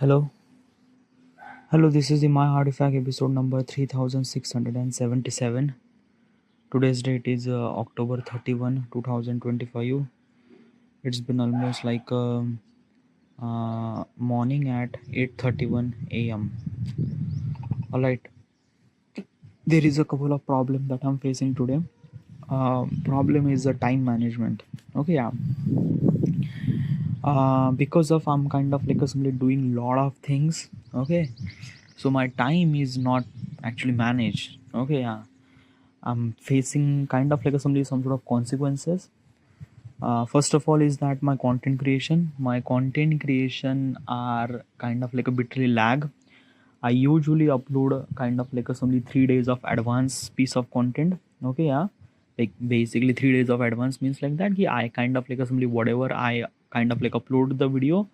Hello, hello. This is the My Artifact episode number 3677. Today's date is October 31, 2025. It's been almost like morning at 8:31 a.m. All right. There is a couple of problems that I'm facing today. Problem is the time management. Okay, yeah. Because of I'm kind of like simply doing lot of things. Okay, so my time is not actually managed. Okay, yeah. I'm facing kind of like some sort of consequences. First of all, is that my content creation are kind of like a bit lag. I usually upload kind of like a somebody 3 days of advance piece of content. Okay, yeah, like basically 3 days of advance means like that. Yeah, I kind of like a somebody whatever I kind of like upload the video,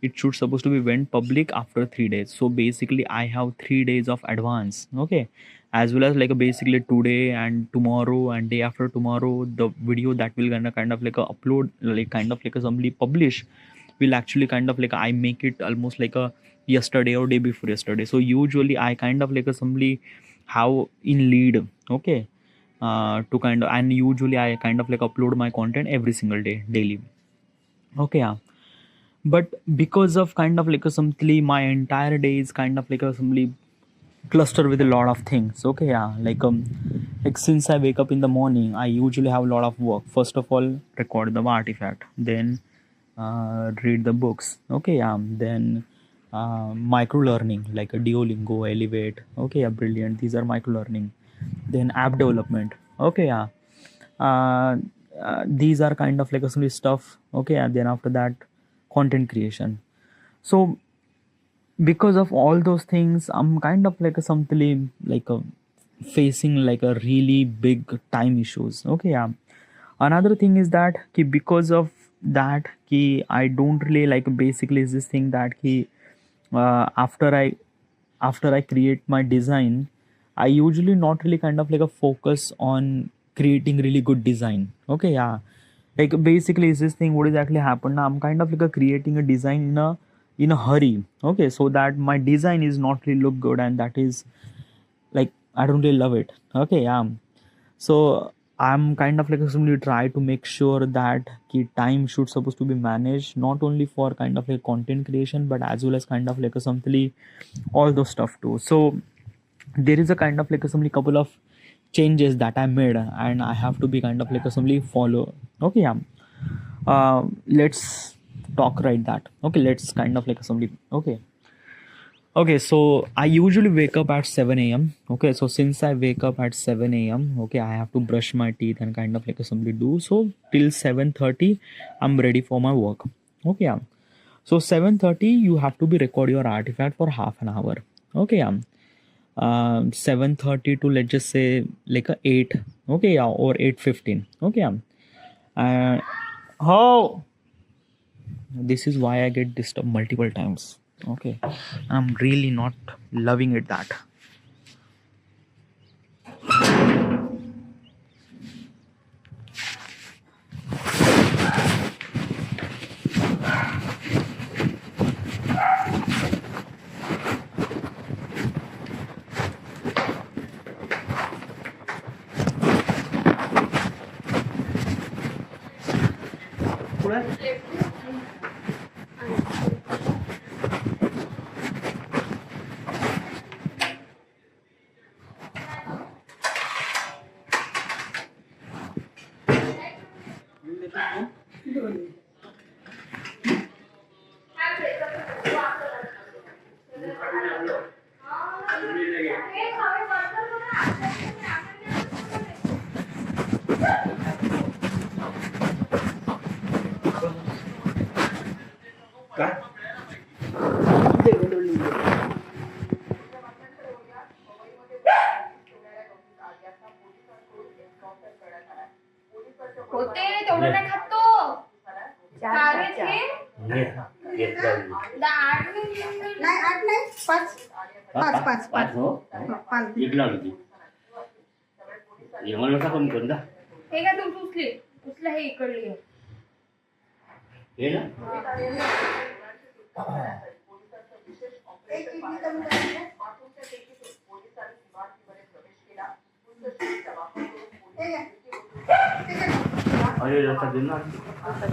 it should supposed to be went public after 3 days. So basically I have 3 days of advance. Okay, as well as like a basically today and tomorrow and day after tomorrow the video that will gonna kind of like a upload like kind of like a somebody publish will actually kind of like I make it almost like a yesterday or day before yesterday. So usually I kind of like a somebody how in lead. Okay, to kind of, and usually I kind of like upload my content every single day daily. Okay, yeah. But because of kind of like a simply my entire day is kind of like a simply cluster with a lot of things. Okay, yeah, like since I wake up in the morning I usually have a lot of work. First of all, record the artifact, then read the books. Okay, yeah, then micro learning like a Duolingo, Elevate. Okay, yeah, brilliant, these are micro learning. Then app development. Okay, yeah. uh, these are kind of like a silly stuff. Okay, and then after that content creation. So because of all those things I'm kind of like a something like a facing like a really big time issues. Okay, yeah. Another thing is that because of that I don't really like basically is this thing that after I create my design, I usually not really kind of like a focus on creating really good design. Okay, yeah. Like basically is this thing what is actually happened now, I'm kind of like a creating a design in a hurry. Okay, so that my design is not really look good, and that is like I don't really love it. Okay, yeah. So I'm kind of like simply try to make sure that time should supposed to be managed not only for kind of like content creation but as well as kind of like a something all those stuff too. So there is a kind of like a simply couple of changes that I made and I have to be kind of like a simply follow. Okay, yeah. Let's talk right that. Okay, let's kind of like a simply. Okay. Okay, so I usually wake up at 7 a.m. Okay, so since I wake up at 7 a.m., okay, I have to brush my teeth and kind of like simply do so till 7:30. I'm ready for my work. Okay, yeah. So 7:30, you have to be record your artifact for half an hour. Okay, yeah. 7:30 to let's just say like a 8. Okay, yeah, or 8:15. Okay, yeah. How this is why I get disturbed multiple times. Okay, I'm really not loving it that. होते तेवढं नाही खात तो चार थे नाही 8 नाही 5 5 5 5 हो 5 इकडला होती ये मला कमी करून दा हे का तू उचले हे इकडली हे ना एक इडली कमी करायची. हे घ्या. ठीक आहे. अरे रस्ता दिन ना रस्ता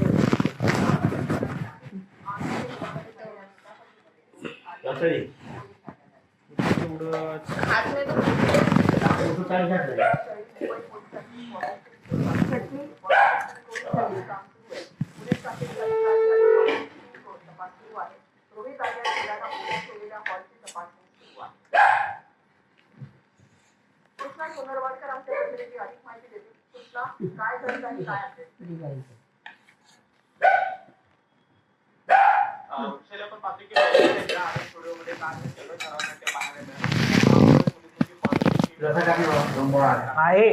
आहे.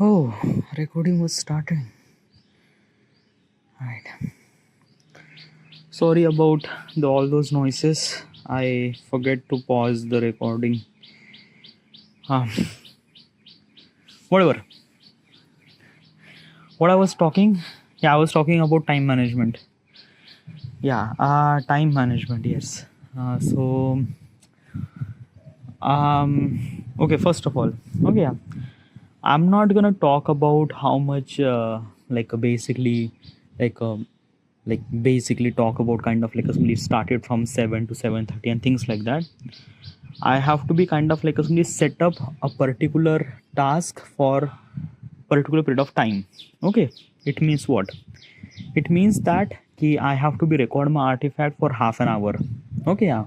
Oh, recording was starting. Right. Sorry about all those noises. I forget to pause the recording. Um, Whatever. What I was talking? Yeah, I was talking about time management. Yeah, time management. Yes. So Okay, first of all, okay, yeah. I'm not gonna talk about how much basically like basically talk about kind of like assembly started from 7 to 7:30 and things like that. I have to be kind of like assembly set up a particular task for particular period of time. Okay, it means what? It means that I have to be record my artifact for half an hour. Okay, yeah.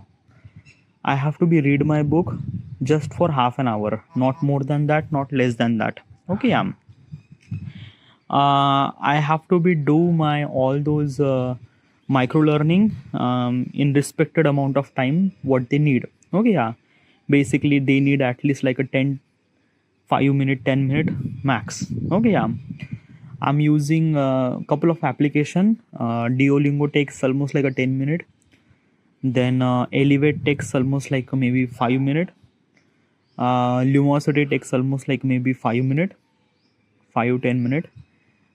I have to be read my book just for half an hour, not more than that, not less than that. Okay, yeah. I have to be do my all those micro learning in respected amount of time what they need. Okay, yeah. Basically, they need at least like a 5 minute, 10 minute max. Okay, yeah. I'm using a couple of application. Duolingo takes almost like a 10 minute. Then Elevate takes almost like maybe 5 minute. Lumosity takes almost like maybe 5 minute, 5 10 minute.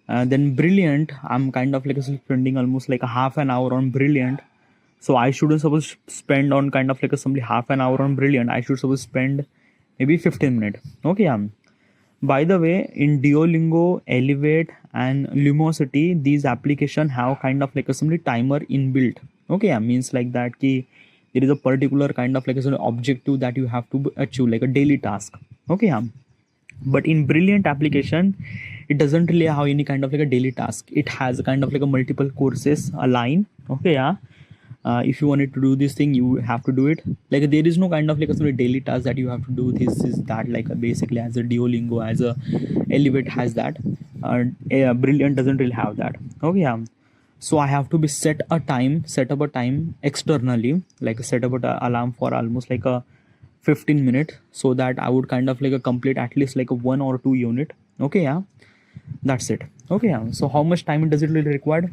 Then Brilliant, I'm kind of like spending almost like a half an hour on Brilliant. So I shouldn't suppose spend on kind of like simply half an hour on Brilliant. I should suppose spend maybe 15 minutes. Okay, by the way, in Duolingo, Elevate, and Lumosity, these application have kind of like a simply timer inbuilt. Okay, means like that ki there is a particular kind of like a sort of objective that you have to achieve, like a daily task. Okay, but in Brilliant application, it doesn't really have any kind of like a daily task. It has a kind of like a multiple courses align. Okay, if you wanted to do this thing, you have to do it. Like there is no kind of like a sort of daily task that you have to do this is that, like basically as a Duolingo, as a Elevate has that. Brilliant doesn't really have that. Okay, so I have to be set up a time externally, like set up a alarm for almost like a 15 minute, so that I would kind of like a complete at least like a 1 or 2 unit. Okay, that's it. Okay, so how much time does it really require?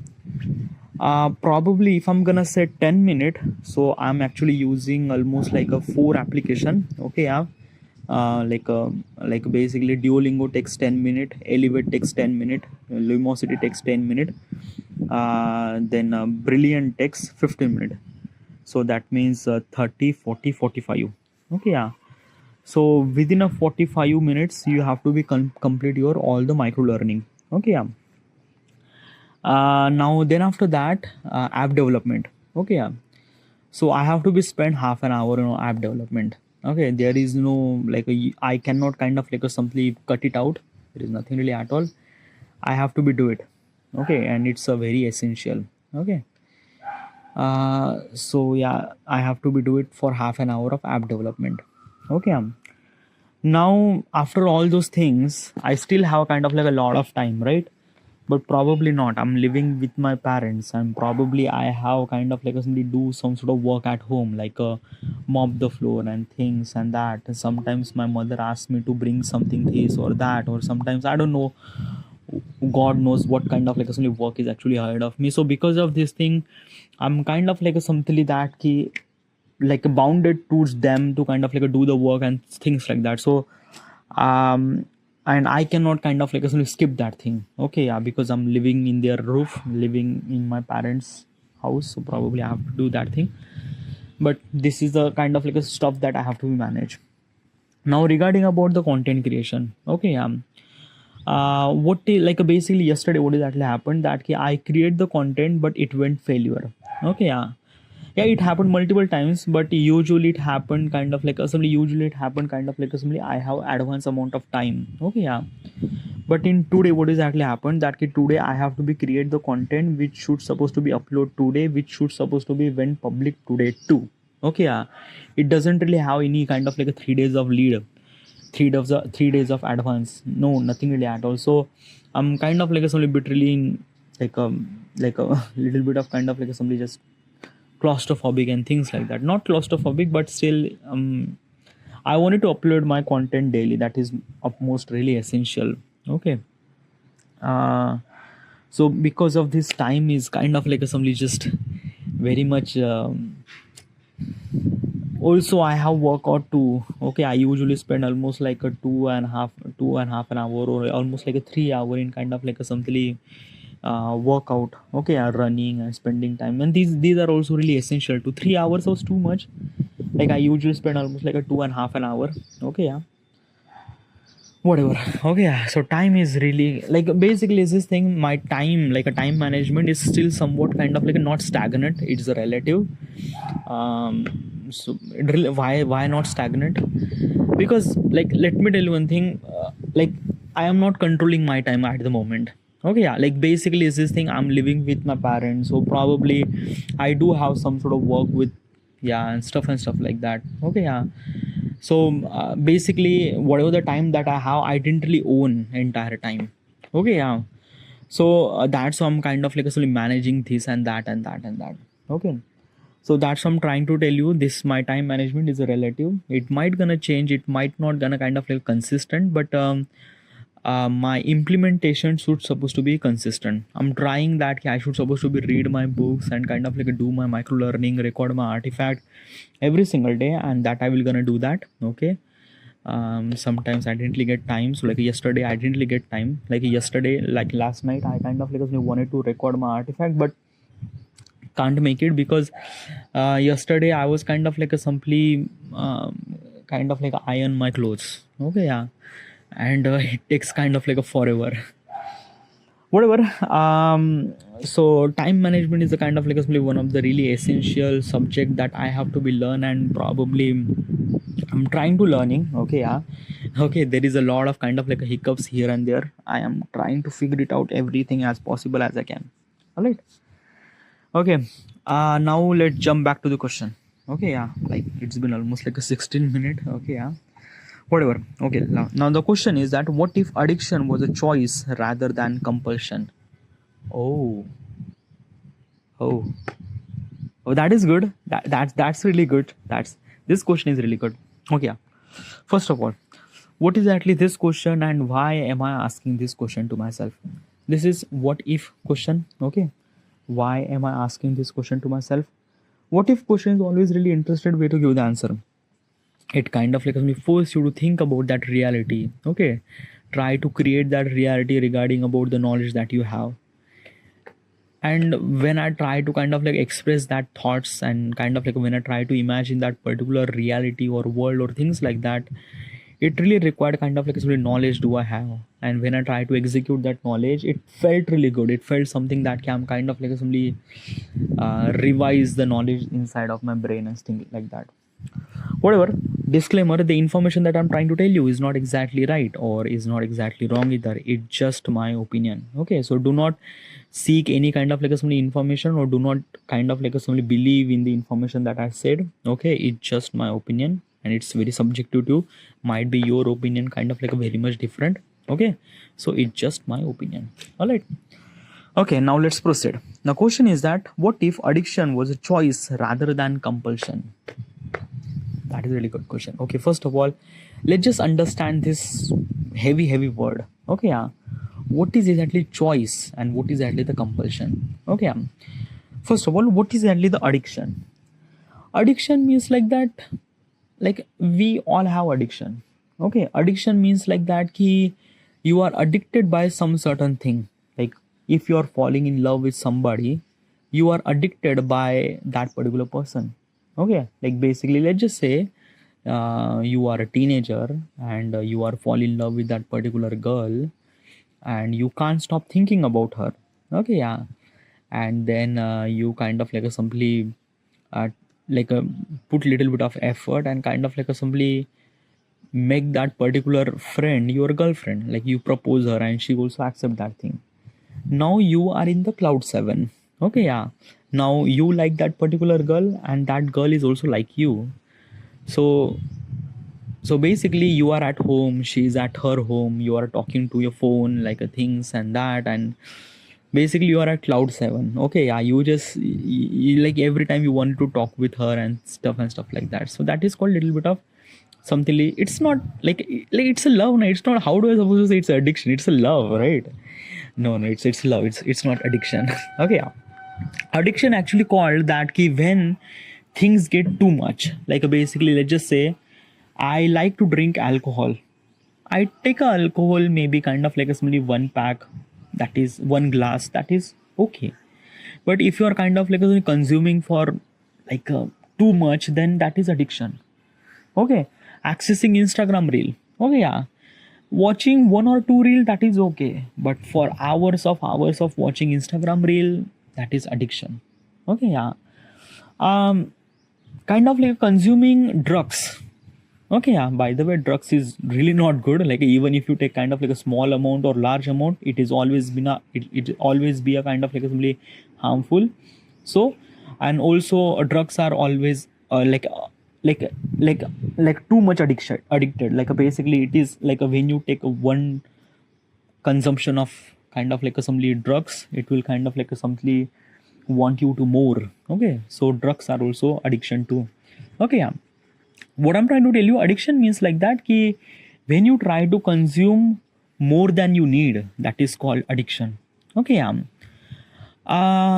Probably if I'm gonna say 10 minute, so I'm actually using almost like a 4 application. Okay, like basically Duolingo takes 10 minute, Elevate takes 10 minute, Lumosity takes 10 minute, then Brilliant takes 15 minute. So that means 30 40 45. Okay, so within a 45 minutes you have to be complete your all the micro learning. Okay, now then after that, app development. Okay, so I have to be spend half an hour on app development. Okay, there is no like I cannot kind of like simply cut it out. There is nothing really at all. I have to be do it. Okay, and it's a very essential. Okay, so yeah, I have to be do it for half an hour of app development. Okay, now after all those things I still have kind of like a lot of time, right? But probably not. I'm living with my parents, and probably I have kind of like somebody do some sort of work at home, like mop the floor and things and that. And sometimes my mother asks me to bring something this or that, or sometimes I don't know, God knows what kind of like some work is actually ahead of me. So because of this thing, I'm kind of like a something that ki like bounded towards them to kind of like do the work and things like that. So and I cannot kind of like skip that thing. Okay, because I'm living in their roof, living in my parents' house, so probably I have to do that thing. But this is the kind of like a stuff that I have to manage. Now regarding about the content creation, okay, like basically yesterday what exactly happened that I create the content but it went failure. Okay, yeah, it happened multiple times, but usually it happened kind of like assembly. Usually it happened kind of like assembly. I have advance amount of time. Okay, but in today what exactly happened that today I have to be create the content which should supposed to be upload today, which should supposed to be went public today too. Okay, it doesn't really have any kind of like a 3 days of lead, 3 days of advance. No, nothing really at all. So I'm kind of like a somebody bit really in like a little bit of kind of like a somebody just claustrophobic and things like that. Not claustrophobic, but still I wanted to upload my content daily. That is utmost really essential. Okay, so because of this, time is kind of like a somebody just very much also I have workout too. Okay, I usually spend almost like a two and a half an hour, or almost like a 3 hour in kind of like a something workout. Okay, running and spending time, and these are also really essential. To 3 hours was too much. Like I usually spend almost like a 2.5 an hour. Okay, yeah, whatever. Okay, yeah. So time is really like basically is this thing. My time, like a time management, is still somewhat kind of like not stagnant. It's a relative. So why not stagnant? Because like let me tell you one thing. Like I am not controlling my time at the moment. Okay, yeah. Like basically is this thing. I'm living with my parents, so probably I do have some sort of work with, yeah, and stuff like that. Okay, yeah. So basically whatever the time that I have, I didn't really own entire time. Okay, yeah. So that's how I'm kind of like actually managing this and that and that and that. Okay, so that's what I'm trying to tell you. This my time management is a relative. It might gonna change, it might not gonna kind of like consistent, but my implementation should supposed to be consistent. I'm trying that. I should supposed to be read my books and kind of like do my micro learning, record my artifact every single day, and that I will gonna do that. Okay. Sometimes I didn't really get time. So like yesterday I didn't really get time. Like yesterday, like last night, I kind of like wanted to record my artifact, but can't make it because yesterday I was kind of like a simply kind of like iron my clothes. Okay, yeah, and it takes kind of like a forever. Whatever. So time management is the kind of like simply one of the really essential subject that I have to be learn, and probably I'm trying to learning. Okay, yeah. Okay, there is a lot of kind of like a hiccups here and there. I am trying to figure it out everything as possible as I can. All right. Okay. Now let's jump back to the question. Okay, yeah. Like it's been almost like a 16 minute. Okay, yeah. Whatever. Okay. Now the question is that what if addiction was a choice rather than compulsion? Oh. Oh. Oh, that is good. That's really good. This question is really good. Okay, yeah. First of all, what is actually this question and why am I asking this question to myself? This is what if question. Okay. Why am I asking this question to myself? What if question is always really interested way to give the answer. It kind of like force you to think about that reality. Okay. Try to create that reality regarding about the knowledge that you have. And when I try to kind of like express that thoughts and kind of like when I try to imagine that particular reality or world or things like that, it really required kind of like a knowledge do I have. And when I try to execute that knowledge, it felt really good. It felt something that can kind of like simply revise the knowledge inside of my brain and things like that. Whatever. Disclaimer, the information that I'm trying to tell you is not exactly right or is not exactly wrong either. It's just my opinion. Okay, so do not seek any kind of like a somebody information or do not kind of like a somebody believe in the information that I said. Okay, it's just my opinion and it's very subjective to, might be your opinion kind of like a very much different. Okay, so it's just my opinion. All right. Okay, now let's proceed. The question is that what if addiction was a choice rather than compulsion? That is a really good question. Okay, first of all, let's just understand this heavy word. Okay, yeah. What is exactly choice and what is exactly the compulsion? Okay, yeah. First of all, what is exactly the addiction? Addiction means like that, like we all have addiction. Okay, addiction means like that ki you are addicted by some certain thing. Like if you are falling in love with somebody, you are addicted by that particular person. Okay, like basically let's just say you are a teenager and you are fall in love with that particular girl and you can't stop thinking about her. Okay, yeah. And then you kind of like a simply uh, like a put little bit of effort and kind of like a simply make that particular friend your girlfriend. Like you propose her and she also accept that thing. Now you are in the cloud 7. Okay, yeah. Now you like that particular girl and that girl is also like you. So basically you are at home, she's at her home, you are talking to your phone like things and that, and basically you are at cloud 7. Okay, yeah, you just like every time you want to talk with her and stuff like that. So that is called little bit of something it's not like it's a love. No, it's not. How do I suppose to say it's addiction? It's a love, right? No, it's love. It's not addiction. Okay, yeah. Addiction actually called that key when things get too much. Like basically let's just say I like to drink alcohol. I take a alcohol maybe kind of like a simply one pack, that is one glass, that is okay. But if you are kind of like consuming for like too much, then that is addiction. Okay, accessing Instagram reel, okay, yeah, watching one or two reel, that is okay, but for hours of watching Instagram reel, that is addiction. Okay, yeah. um Kind of like consuming drugs. Okay, yeah, by the way, drugs is really not good. Like, even if you take kind of like a small amount or large amount, it is always been it always be a kind of like a simply harmful. So, and also drugs are always like like too much addicted. Like, basically it is like when you take a one consumption of kind of like a simply drugs, it will kind of like a simply want you to more. Okay, so drugs are also addiction too. Okay, yeah, what I'm trying to tell you, addiction means like that ki when you try to consume more than you need, that is called addiction. Okay, yeah.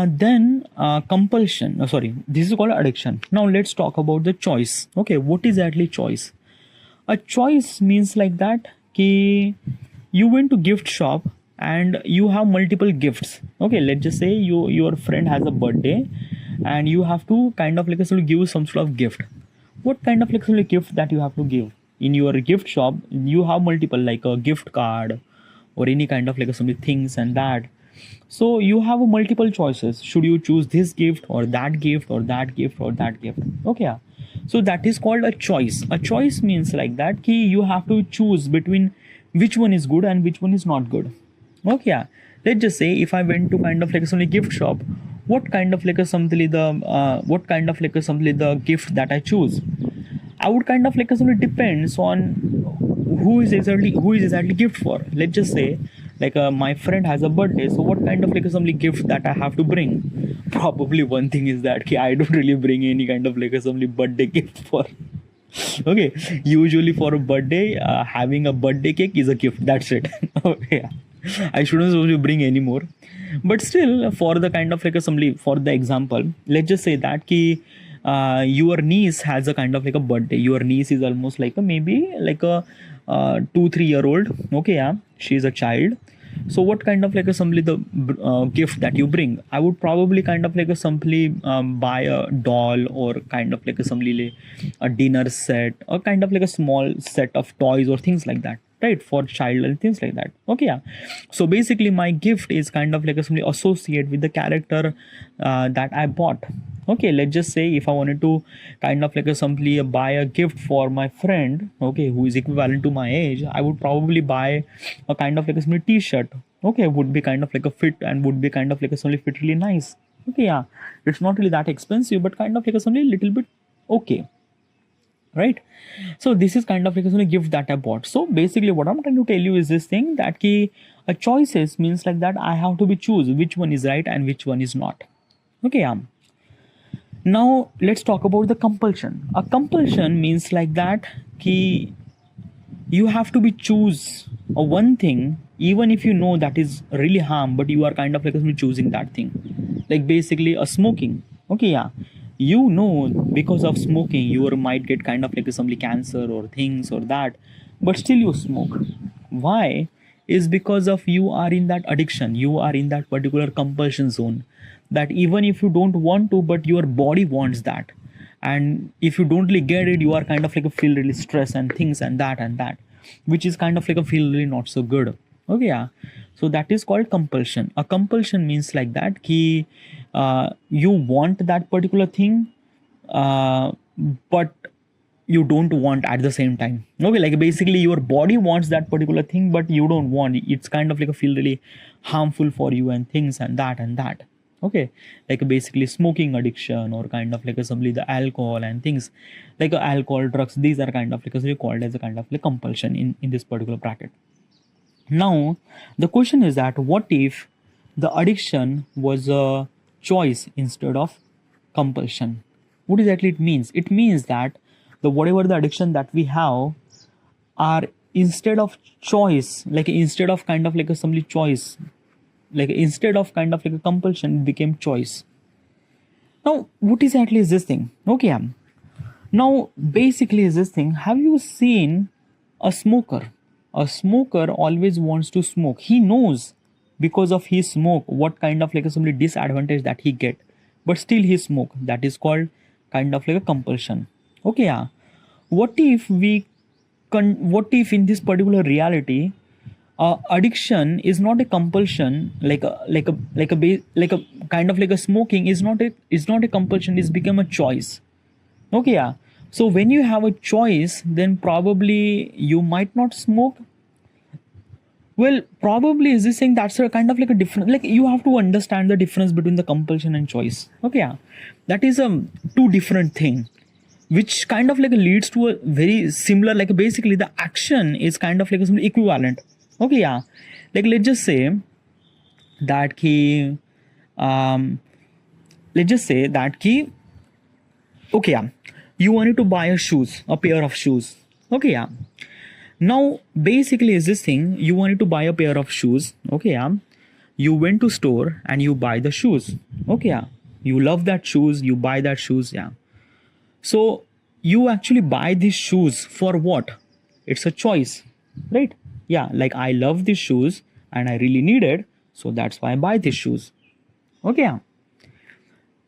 Then compulsion. Sorry, this is called addiction. Now let's talk about the choice. Okay, what is actually choice? A choice means like that ki you went to gift shop and you have multiple gifts. Okay, let's just say your friend has a birthday and you have to kind of like sort of give some sort of gift. What kind of like sort of gift that you have to give? In your gift shop you have multiple, like a gift card or any kind of like some things and that. So you have multiple choices. Should you choose this gift or that gift or that gift or that gift? Okay, yeah. So that is called a choice. A choice means like that ki you have to choose between which one is good and which one is not good. Okay, yeah. Let's just say if I went to kind of like some gift shop, what kind of like a something the what kind of like a something the gift that I choose, I would kind of like a something depends on who is exactly gift for. Let's just say like my friend has a birthday, so what kind of like a something gift that I have to bring? Probably one thing is that I don't really bring any kind of like a something birthday gift for. Okay, usually for a birthday, having a birthday cake is a gift, that's it. Okay, I shouldn't supposed to bring any more, but still for the kind of like a assembly, for the example, let's just say that ki your niece has a kind of like a birthday. Your niece is almost like a maybe like a 2-3 year old. Okay, yeah, she is a child. So what kind of like a simply the gift that you bring? I would probably kind of like a simply buy a doll or kind of like a simply a dinner set or kind of like a small set of toys or things like that, right, for child and things like that. Okay, yeah. So basically my gift is kind of like a simply associate with the character that I bought. Okay, let's just say if I wanted to kind of like a simply buy a gift for my friend, okay, who is equivalent to my age, I would probably buy a kind of like a simply t-shirt. Okay, would be kind of like a fit and would be kind of like a simply fit really nice. Okay, yeah, it's not really that expensive, but kind of like a simply little bit okay, right? So this is kind of like a gift that I bought. So basically what I'm trying to tell you is this thing that ki a choices means like that I have to be choose which one is right and which one is not. Okay, now let's talk about the compulsion. A compulsion means like that ki you have to be choose a one thing even if you know that is really harm, but you are kind of like choosing that thing. Like basically a smoking. Okay, yeah, you know because of smoking you might get kind of like some cancer or things or that, but still you smoke. Why? Is because of you are in that addiction, you are in that particular compulsion zone, that even if you don't want to, but your body wants that. And if you don't really get it, you are kind of like a feel really stress and things and that, which is kind of like a feel really not so good. Okay, yeah. So that is called compulsion. A compulsion means like that ki you want that particular thing, uh, but you don't want at the same time. Okay, like basically your body wants that particular thing but you don't want it. It's kind of like a feel really harmful for you and things and that. Okay, like basically smoking addiction or kind of like a simply the alcohol and things like alcohol, drugs, these are kind of like a called as a kind of like compulsion in this particular bracket. Now the question is that what if the addiction was a choice instead of compulsion? What exactly it means? It means that the whatever the addiction that we have are instead of choice, like instead of kind of like a simply choice, like instead of kind of like a compulsion, it became choice. Now what exactly is this thing? Okay, now basically is this thing, have you seen a smoker? A smoker always wants to smoke. He knows because of his smoke what kind of like a simply disadvantage that he get, but still he smoke. That is called kind of like a compulsion. Okay, yeah. What if what if in this particular reality, addiction is not a compulsion, like a kind of like a smoking is not a compulsion, it's become a choice. Okay, yeah. So when you have a choice, then probably you might not smoke. Well, probably is this saying that's a kind of like a different, like you have to understand the difference between the compulsion and choice. Okay, yeah. That is two different thing, which kind of like leads to a very similar, like basically the action is kind of like some equivalent. Okay, yeah. Like let's just say that key, let's just say that key, okay, yeah. You wanted to buy a pair of shoes. Okay, yeah. Now, basically, is this thing you wanted to buy a pair of shoes? Okay, yeah. You went to store and you buy the shoes. Okay, yeah. You love that shoes. You buy that shoes. Yeah. So you actually buy these shoes for what? It's a choice, right? Yeah. Like I love these shoes and I really need it, so that's why I buy these shoes. Okay, yeah.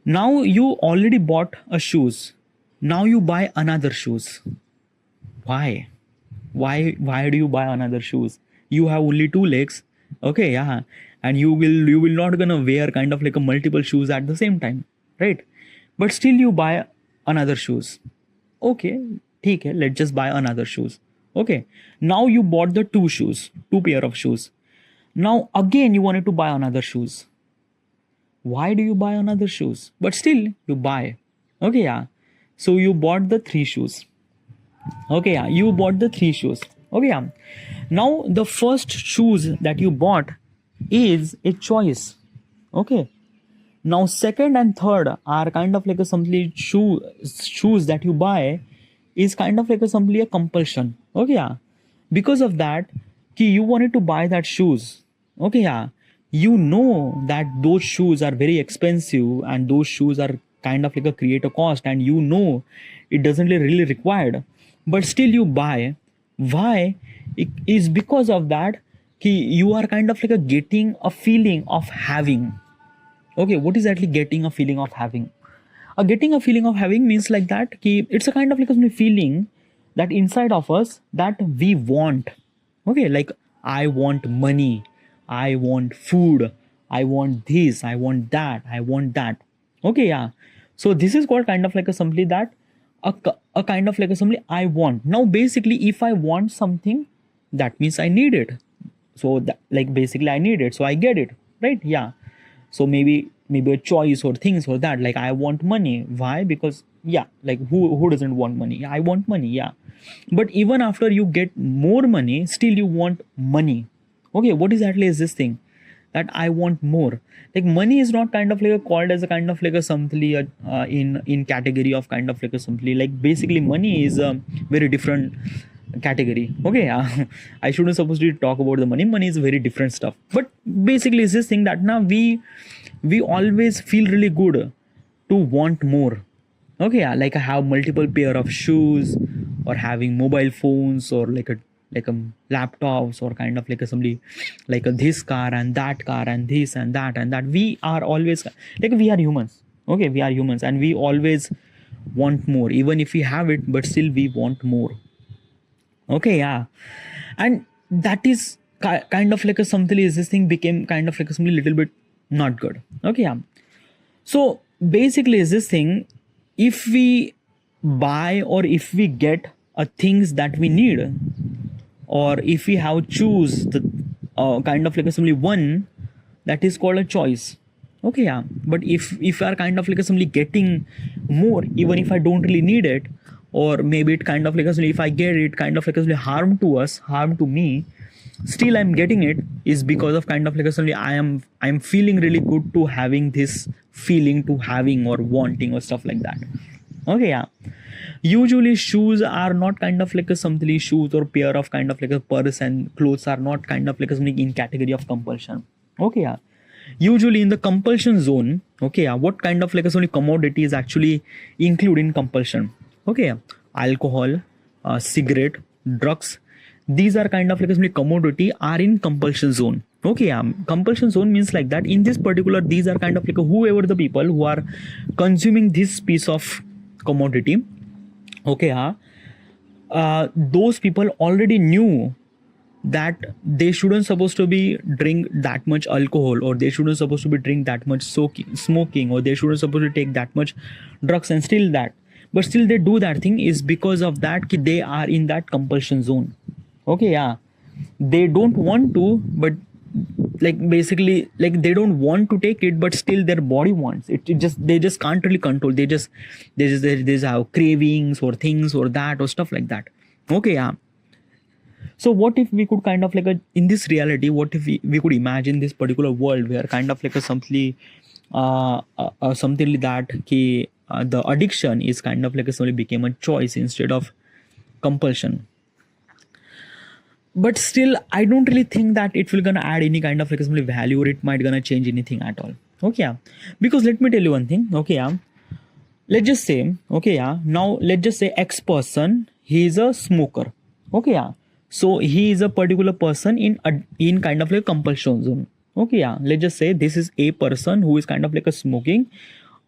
Now you already bought a shoes. Now you buy another shoes. Why? Why do you buy another shoes? You have only two legs. Okay, yeah. And you will not gonna wear kind of like a multiple shoes at the same time, right? But still you buy another shoes. Okay, okay, let's just buy another shoes. Okay. Now you bought the two pair of shoes. Now again you wanted to buy another shoes. Why do you buy another shoes? But still you buy. Okay, yeah. So you bought the three shoes. Okay, yeah, you bought the three shoes. Okay, yeah. Now the first shoes that you bought is a choice. Okay. Now second and third are kind of like a simply shoes that you buy is kind of like a simply a compulsion. Okay, yeah. Because of that, you wanted to buy that shoes. Okay, yeah. You know that those shoes are very expensive and those shoes are kind of like a create a cost, and you know it doesn't really required, but still you buy. Why? It is because of that you are kind of like a getting a feeling of having. Okay, what is actually getting a feeling of having? Getting a feeling of having means like that it's a kind of like a feeling that inside of us that we want. Okay, like I want money, I want food, I want this, I want that, I want that. Okay, yeah. So this is called kind of like a simply that a kind of like a simply I want. Now basically if I want something, that means I need it. So that, like basically I need it, so I get it, right? Yeah. So maybe a choice or things or that, like I want money. Why? Because yeah, like who doesn't want money? I want money, yeah. But even after you get more money, still you want money. Okay, what exactly is this thing that I want more? Like money is not kind of like a called as a kind of like a simply in category of kind of like a simply, like basically money is a very different category. Okay, yeah. I shouldn't supposed to talk about the money is very different stuff, but basically it's this thing that now we always feel really good to want more. Okay, yeah, like I have multiple pair of shoes or having mobile phones or like a laptops or kind of like a somebody like a this car and that car and this and that and that. We are always like we are humans. Okay, we are humans and we always want more, even if we have it, but still we want more. Okay, yeah. And that is kind of like a something is this thing became kind of like a something little bit not good. Okay, yeah. So basically is this thing, if we buy or if we get things that we need, or if we have choose the kind of like a simply one, that is called a choice. Okay, yeah. But if we are kind of like a simply getting more, even if I don't really need it, or maybe it kind of like a if I get it kind of like a harm to us, harm to me, still I'm getting it, is because of kind of like a simply I'm feeling really good to having this feeling to having or wanting or stuff like that. Okay, yeah. Usually shoes are not kind of like a something, shoes or pair of kind of like a purse and clothes are not kind of like a something in category of compulsion. Okay, yeah. Usually in the compulsion zone, okay, yeah, what kind of like a something commodity is actually included in compulsion? Okay, yeah. Alcohol, cigarette, drugs, these are kind of like a something commodity are in compulsion zone. Okay, yeah. Compulsion zone means like that in this particular, these are kind of like whoever the people who are consuming this piece of commodity. Okay, those people already knew that they shouldn't supposed to be drink that much alcohol, or they shouldn't supposed to be drink that much smoking, or they shouldn't supposed to take that much drugs, and still that, but still they do that thing is because of that they are in that compulsion zone. Okay, they don't want to, but like basically like they don't want to take it, but still their body wants it. It just, they just can't really control. They just have cravings or things or that or stuff like that. Okay, so what if we could kind of like in this reality, what if we could imagine this particular world where kind of like a something like that the addiction is kind of like a something became a choice instead of compulsion. But still I don't really think that it will gonna add any kind of like some value, or it might gonna change anything at all. Okay, because let me tell you one thing. Okay, let's just say, okay, now let's just say X person, he is a smoker. Okay, so he is a particular person in kind of like a compulsion zone. Okay, let's just say this is a person who is kind of like a smoking,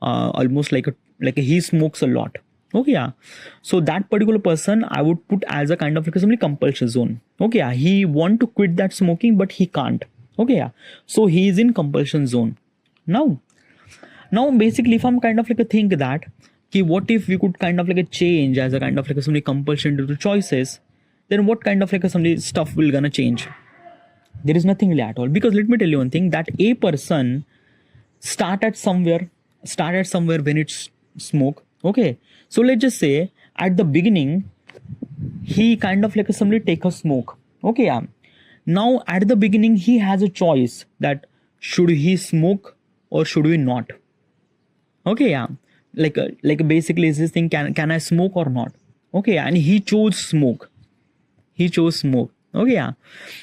almost like he smokes a lot. Okay, so that particular person I would put as a kind of like a compulsion zone. Okay, he want to quit that smoking but he can't. Okay, so he is in compulsion zone. Now basically if I'm kind of like a think that what if we could kind of like a change as a kind of like a some compulsion due to choices, then what kind of like a some stuff will gonna change? There is nothing really at all, because let me tell you one thing, that a person started somewhere when it's smoke. Okay, so let's just say at the beginning he kind of like somebody take a smoke. Okay, now at the beginning he has a choice that should he smoke or should we not. Okay, like basically is this thing, can I smoke or not. Okay, and he chose smoke. Okay,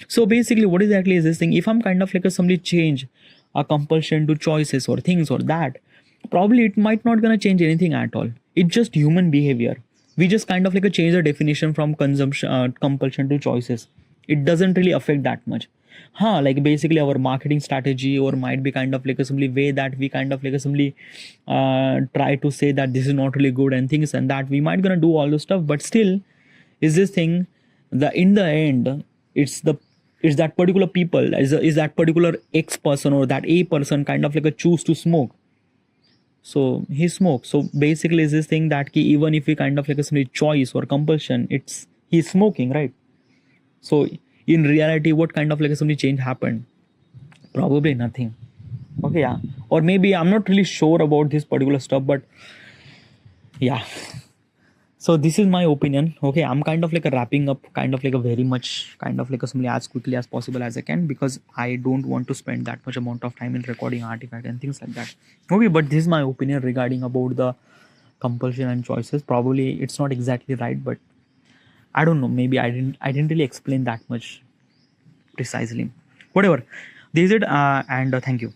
so basically what exactly is this thing, if I'm kind of like somebody change a compulsion to choices or things or that, probably it might not gonna change anything at all. It's just human behavior. We just kind of like a change the definition from consumption compulsion to choices. It doesn't really affect that much. Like basically our marketing strategy, or might be kind of like a simply way that we kind of like a simply try to say that this is not really good and things, and that we might gonna do all this stuff, but still is this thing, in the end it's that particular people, is that particular X person or that A person kind of like a choose to smoke, so he smokes. So basically is this thing that even if we kind of like a choice or compulsion, it's he's smoking, right? So in reality what kind of like a change happened? Probably nothing. Okay, or maybe I'm not really sure about this particular stuff, but yeah, so this is my opinion. Okay, I'm kind of like a wrapping up kind of like a very much kind of like a something as quickly as possible as I can, because I don't want to spend that much amount of time in recording artifact and things like that. Okay, but this is my opinion regarding about the compulsion and choices. Probably it's not exactly right, but I don't know, maybe I didn't really explain that much precisely. Whatever, this is it, and thank you.